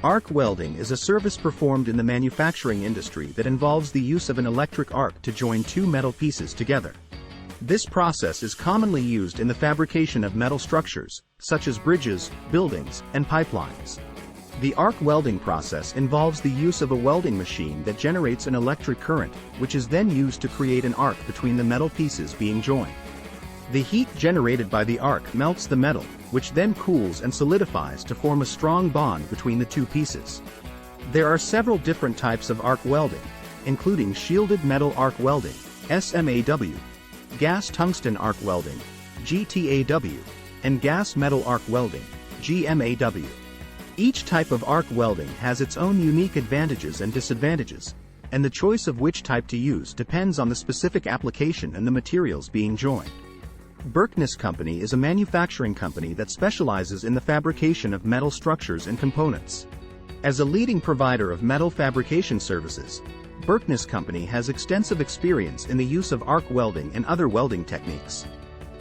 Arc welding is a service performed in the manufacturing industry that involves the use of an electric arc to join two metal pieces together. This process is commonly used in the fabrication of metal structures, such as bridges, buildings, and pipelines. The arc welding process involves the use of a welding machine that generates an electric current, which is then used to create an arc between the metal pieces being joined. The heat generated by the arc melts the metal, which then cools and solidifies to form a strong bond between the two pieces. There are several different types of arc welding, including shielded metal arc welding, SMAW, gas tungsten arc welding, GTAW, and gas metal arc welding, GMAW. Each type of arc welding has its own unique advantages and disadvantages, and the choice of which type to use depends on the specific application and the materials being joined. Berkness Company is a manufacturing company that specializes in the fabrication of metal structures and components. As a leading provider of metal fabrication services, Berkness Company has extensive experience in the use of arc welding and other welding techniques.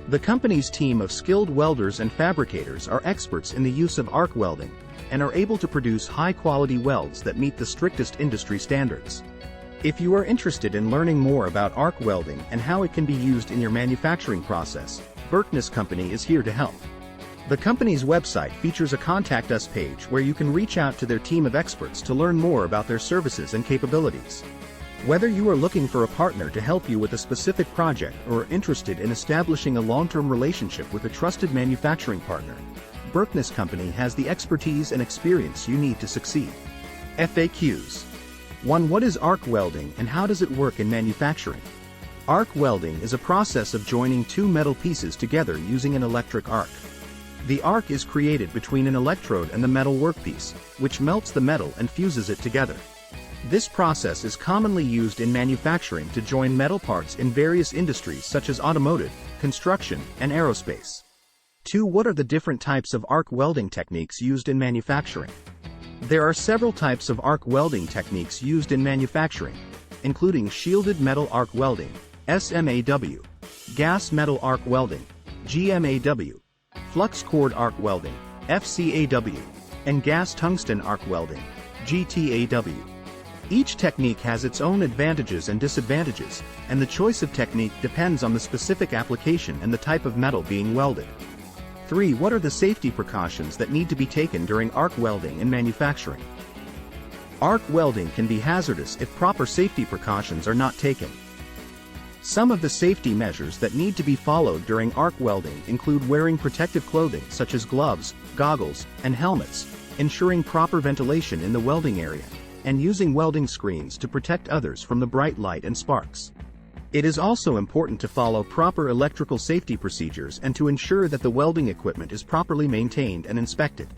The company's team of skilled welders and fabricators are experts in the use of arc welding and are able to produce high-quality welds that meet the strictest industry standards. If you are interested in learning more about arc welding and how it can be used in your manufacturing process, Berkness Company is here to help. The company's website features a Contact Us page where you can reach out to their team of experts to learn more about their services and capabilities. Whether you are looking for a partner to help you with a specific project or are interested in establishing a long-term relationship with a trusted manufacturing partner, Berkness Company has the expertise and experience you need to succeed. FAQs. 1. What is arc welding and how does it work in manufacturing? Arc welding is a process of joining two metal pieces together using an electric arc. The arc is created between an electrode and the metal workpiece, which melts the metal and fuses it together. This process is commonly used in manufacturing to join metal parts in various industries such as automotive, construction, and aerospace. 2. What are the different types of arc welding techniques used in manufacturing? There are several types of arc welding techniques used in manufacturing, including shielded metal arc welding, SMAW, gas metal arc welding, GMAW, flux cord arc welding, FCAW, and gas tungsten arc welding, GTAW. Each technique has its own advantages and disadvantages, and the choice of technique depends on the specific application and the type of metal being welded. 3. What are the safety precautions that need to be taken during arc welding in manufacturing? Arc welding can be hazardous if proper safety precautions are not taken. Some of the safety measures that need to be followed during arc welding include wearing protective clothing such as gloves, goggles, and helmets, ensuring proper ventilation in the welding area, and using welding screens to protect others from the bright light and sparks. It is also important to follow proper electrical safety procedures and to ensure that the welding equipment is properly maintained and inspected.